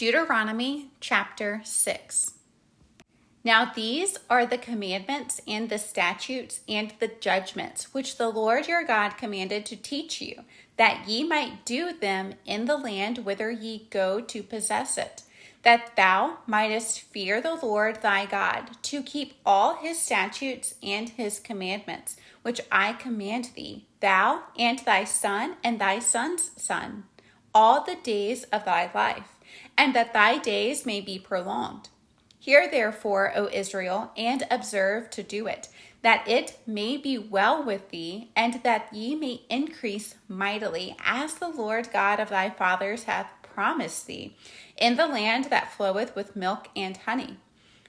Deuteronomy chapter 6. Now these are the commandments and the statutes and the judgments which the Lord your God commanded to teach you, that ye might do them in the land whither ye go to possess it, that thou mightest fear the Lord thy God, to keep all his statutes and his commandments, which I command thee, thou and thy son and thy son's son, all the days of thy life, and that thy days may be prolonged. Hear therefore, O Israel, and observe to do it, that it may be well with thee, and that ye may increase mightily, as the Lord God of thy fathers hath promised thee, in the land that floweth with milk and honey.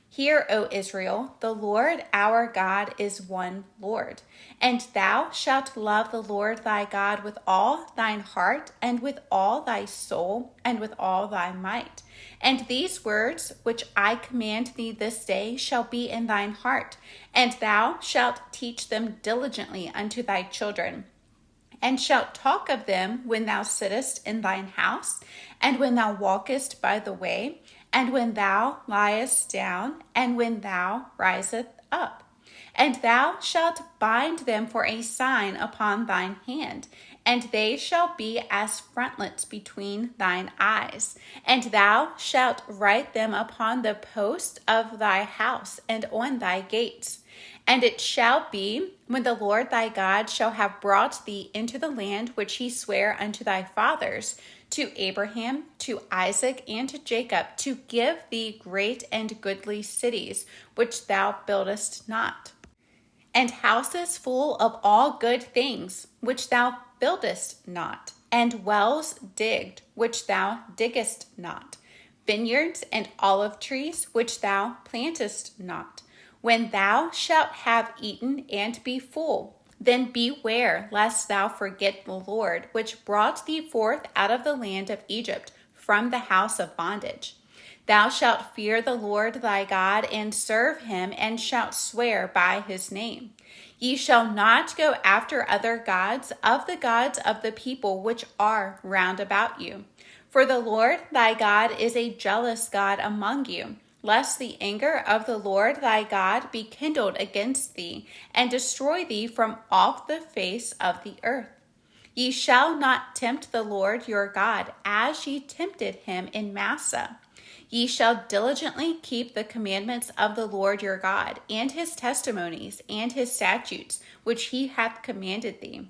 Hear, O Israel, the Lord our God is one Lord, and thou shalt love the Lord thy God with all thine heart, and with all thy soul, and with all thy might. And these words which I command thee this day shall be in thine heart, and thou shalt teach them diligently unto thy children, and shalt talk of them when thou sittest in thine house, and when thou walkest by the way, and when thou liest down, and when thou risest up. And thou shalt bind them for a sign upon thine hand, and they shall be as frontlets between thine eyes. And thou shalt write them upon the post of thy house and on thy gates. And it shall be, when the Lord thy God shall have brought thee into the land which he sware unto thy fathers, to Abraham, to Isaac, and to Jacob, to give thee great and goodly cities, which thou buildest not, and houses full of all good things, which thou buildest not, and wells digged, which thou diggest not, vineyards and olive trees, which thou plantest not. When thou shalt have eaten and be full, then beware lest thou forget the Lord, which brought thee forth out of the land of Egypt from the house of bondage. Thou shalt fear the Lord thy God, and serve him, and shalt swear by his name. Ye shall not go after other gods of the people which are round about you. For the Lord thy God is a jealous God among you, lest the anger of the Lord thy God be kindled against thee, and destroy thee from off the face of the earth. Ye shall not tempt the Lord your God, as ye tempted him in Massah. Ye shall diligently keep the commandments of the Lord your God, and his testimonies, and his statutes, which he hath commanded thee.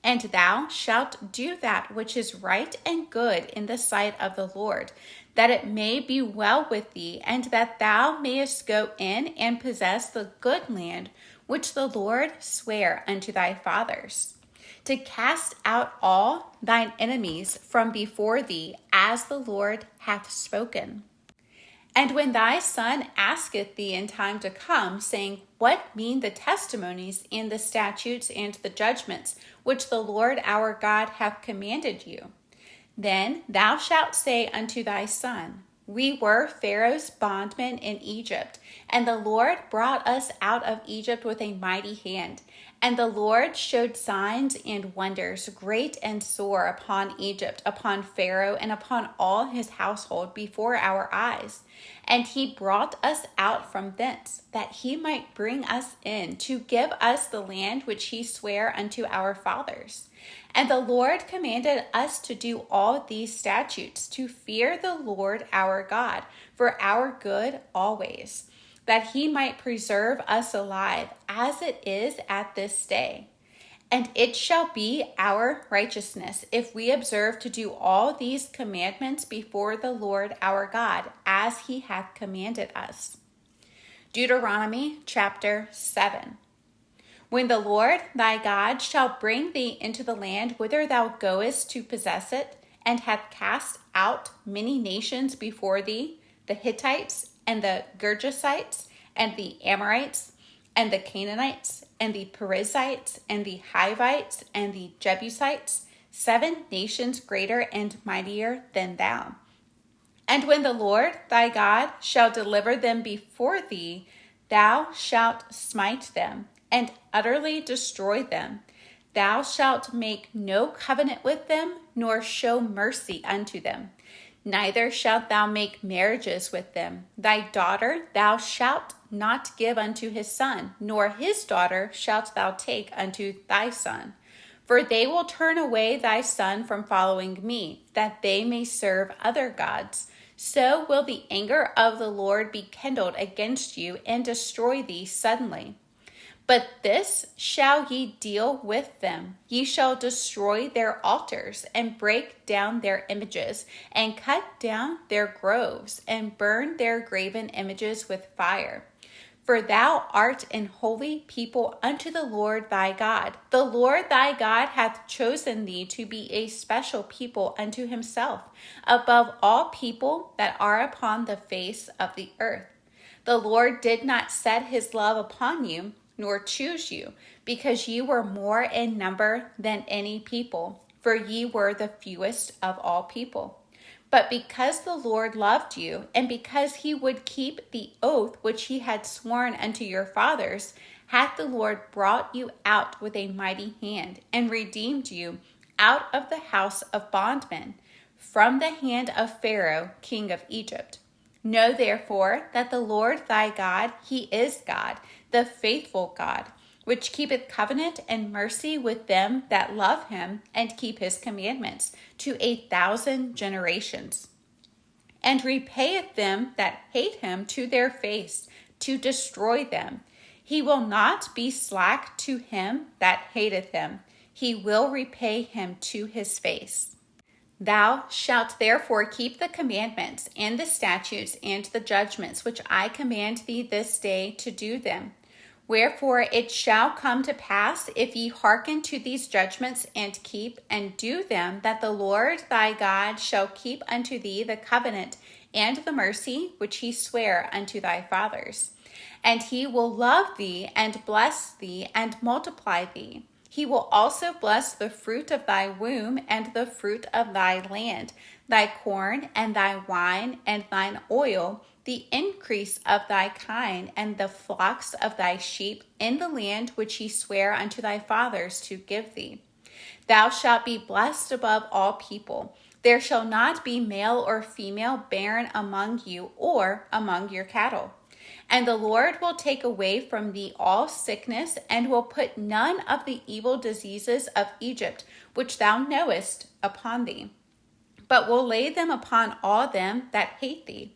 And thou shalt do that which is right and good in the sight of the Lord, that it may be well with thee, and that thou mayest go in and possess the good land which the Lord sware unto thy fathers, to cast out all thine enemies from before thee, as the Lord hath spoken. And when thy son asketh thee in time to come, saying, What mean the testimonies and the statutes and the judgments which the Lord our God hath commanded you? Then thou shalt say unto thy son, We were Pharaoh's bondmen in Egypt, and the Lord brought us out of Egypt with a mighty hand. And the Lord showed signs and wonders, great and sore, upon Egypt, upon Pharaoh, and upon all his household before our eyes. And he brought us out from thence, that he might bring us in, to give us the land which he sware unto our fathers. And the Lord commanded us to do all these statutes, to fear the Lord our God, for our good always, that he might preserve us alive, as it is at this day. And it shall be our righteousness, if we observe to do all these commandments before the Lord our God, as he hath commanded us. Deuteronomy chapter 7. When the Lord thy God shall bring thee into the land whither thou goest to possess it, and hath cast out many nations before thee, the Hittites, and the Girgashites, and the Amorites, and the Canaanites, and the Perizzites, and the Hivites, and the Jebusites, 7 nations greater and mightier than thou. And when the Lord thy God shall deliver them before thee, thou shalt smite them, and utterly destroy them. Thou shalt make no covenant with them, nor show mercy unto them. Neither shalt thou make marriages with them. Thy daughter thou shalt not give unto his son, nor his daughter shalt thou take unto thy son. For they will turn away thy son from following me, that they may serve other gods. So will the anger of the Lord be kindled against you, and destroy thee suddenly. But this shall ye deal with them. Ye shall destroy their altars, and break down their images, and cut down their groves, and burn their graven images with fire. For thou art an holy people unto the Lord thy God. The Lord thy God hath chosen thee to be a special people unto himself, above all people that are upon the face of the earth. The Lord did not set his love upon you, nor choose you, because ye were more in number than any people, for ye were the fewest of all people. But because the Lord loved you, and because he would keep the oath which he had sworn unto your fathers, hath the Lord brought you out with a mighty hand, and redeemed you out of the house of bondmen, from the hand of Pharaoh king of Egypt. Know therefore that the Lord thy God, he is God, the faithful God, which keepeth covenant and mercy with them that love him and keep his commandments to 1,000 generations, and repayeth them that hate him to their face, to destroy them. He will not be slack to him that hateth him. He will repay him to his face. Thou shalt therefore keep the commandments and the statutes and the judgments which I command thee this day to do them. Wherefore it shall come to pass, if ye hearken to these judgments and keep and do them, that the Lord thy God shall keep unto thee the covenant and the mercy which he sware unto thy fathers. And he will love thee and bless thee and multiply thee. He will also bless the fruit of thy womb and the fruit of thy land, thy corn and thy wine and thine oil, the increase of thy kine and the flocks of thy sheep in the land which he sware unto thy fathers to give thee. Thou shalt be blessed above all people. There shall not be male or female barren among you or among your cattle. And the Lord will take away from thee all sickness, and will put none of the evil diseases of Egypt, which thou knowest, upon thee, but will lay them upon all them that hate thee.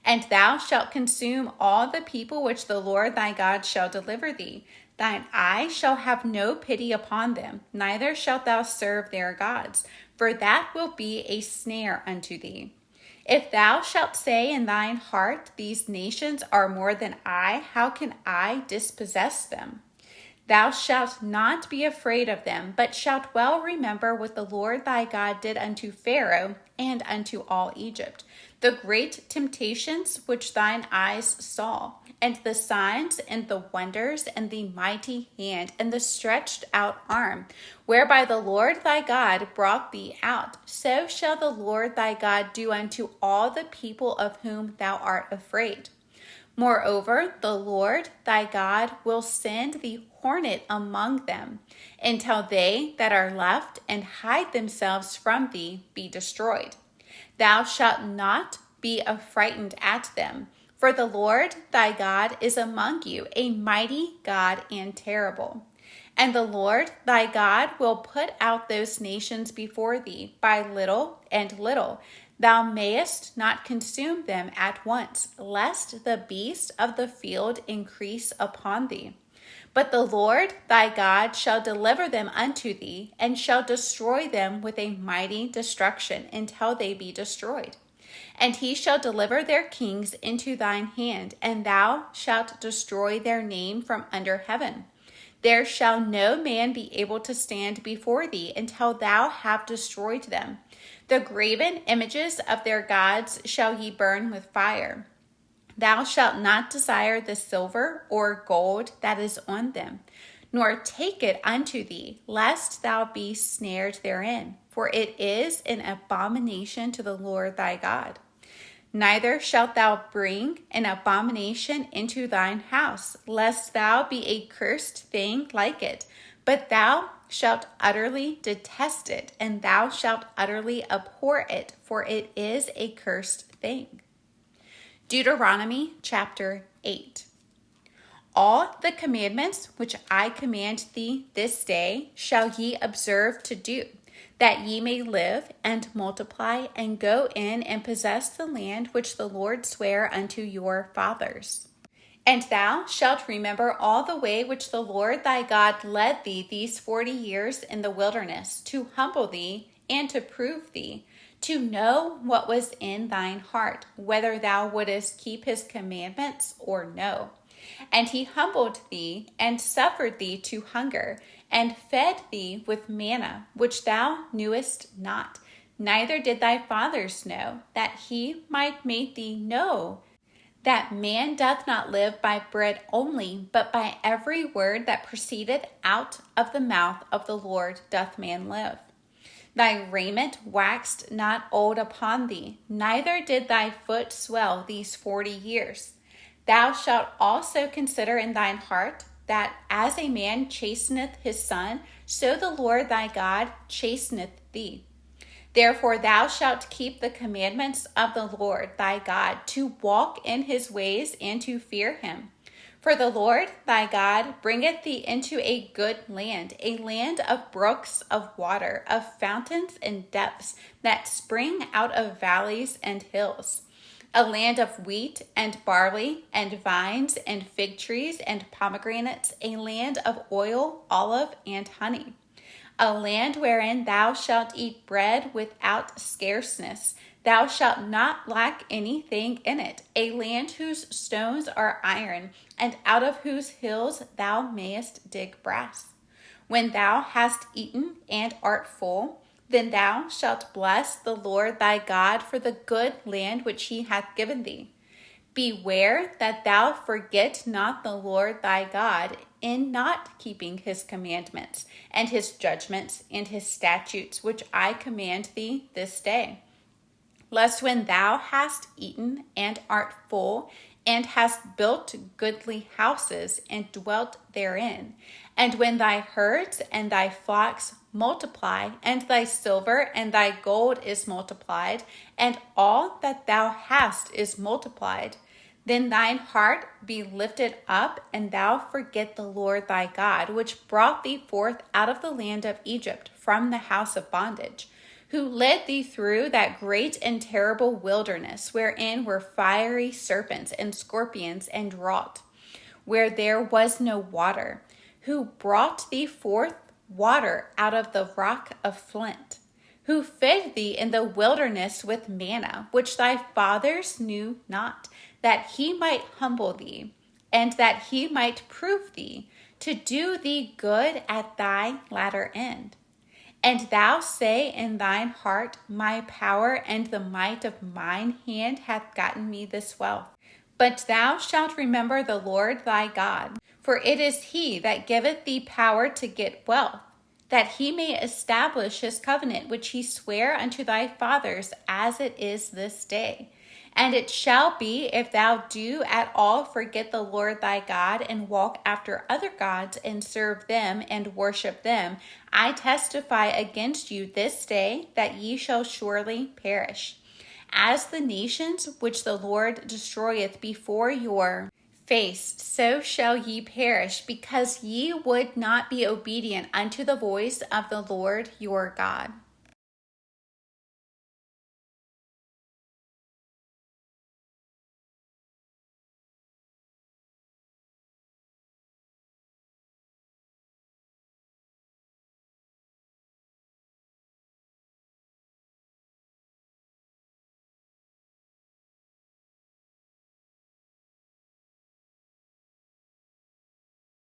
And thou shalt consume all the people which the Lord thy God shall deliver thee. Thine eye shall have no pity upon them, neither shalt thou serve their gods, for that will be a snare unto thee. If thou shalt say in thine heart, these nations are more than I, how can I dispossess them? Thou shalt not be afraid of them, but shalt well remember what the Lord thy God did unto Pharaoh and unto all Egypt, the great temptations which thine eyes saw, and the signs and the wonders and the mighty hand and the stretched out arm, whereby the Lord thy God brought thee out. So shall the Lord thy God do unto all the people of whom thou art afraid. Moreover, the Lord thy God will send the hornet among them, until they that are left and hide themselves from thee be destroyed. Thou shalt not be affrighted at them, for the Lord thy God is among you, a mighty God and terrible. And the Lord thy God will put out those nations before thee by little and little. Thou mayest not consume them at once, lest the beasts of the field increase upon thee. But the Lord thy God shall deliver them unto thee, and shall destroy them with a mighty destruction until they be destroyed. And he shall deliver their kings into thine hand, and thou shalt destroy their name from under heaven. There shall no man be able to stand before thee until thou have destroyed them. The graven images of their gods shall ye burn with fire. Thou shalt not desire the silver or gold that is on them, nor take it unto thee, lest thou be snared therein, for it is an abomination to the Lord thy God. Neither shalt thou bring an abomination into thine house, lest thou be a cursed thing like it. But thou shalt utterly detest it, and thou shalt utterly abhor it, for it is a cursed thing. Deuteronomy chapter 8. All the commandments which I command thee this day shall ye observe to do, that ye may live and multiply and go in and possess the land which the Lord sware unto your fathers. And thou shalt remember all the way which the Lord thy God led thee these 40 years in the wilderness, to humble thee and to prove thee, to know what was in thine heart, whether thou wouldest keep his commandments or no. And he humbled thee and suffered thee to hunger, and fed thee with manna, which thou knewest not, neither did thy fathers know, that he might make thee know that man doth not live by bread only, but by every word that proceedeth out of the mouth of the Lord doth man live. Thy raiment waxed not old upon thee, neither did thy foot swell these 40 years. Thou shalt also consider in thine heart that as a man chasteneth his son, so the Lord thy God chasteneth thee. Therefore thou shalt keep the commandments of the Lord thy God, to walk in his ways and to fear him. For the Lord thy God bringeth thee into a good land, a land of brooks of water, of fountains and depths that spring out of valleys and hills, a land of wheat and barley and vines and fig trees and pomegranates, a land of oil, olive, and honey, a land wherein thou shalt eat bread without scarceness. Thou shalt not lack anything in it, a land whose stones are iron, and out of whose hills thou mayest dig brass. When thou hast eaten and art full, then thou shalt bless the Lord thy God for the good land which he hath given thee. Beware that thou forget not the Lord thy God in not keeping his commandments and his judgments and his statutes, which I command thee this day. Lest when thou hast eaten and art full, and hast built goodly houses and dwelt therein, and when thy herds and thy flocks multiply, and thy silver and thy gold is multiplied, and all that thou hast is multiplied, then thine heart be lifted up, and thou forget the Lord thy God, which brought thee forth out of the land of Egypt from the house of bondage, who led thee through that great and terrible wilderness, wherein were fiery serpents and scorpions and drought, where there was no water, who brought thee forth water out of the rock of flint, who fed thee in the wilderness with manna, which thy fathers knew not, that he might humble thee, and that he might prove thee, to do thee good at thy latter end. And thou say in thine heart, my power and the might of mine hand hath gotten me this wealth. But thou shalt remember the Lord thy God, for it is he that giveth thee power to get wealth, that he may establish his covenant which he sware unto thy fathers, as it is this day. And it shall be, if thou do at all forget the Lord thy God, and walk after other gods, and serve them, and worship them, I testify against you this day that ye shall surely perish. As the nations which the Lord destroyeth before your face, so shall ye perish, because ye would not be obedient unto the voice of the Lord your God.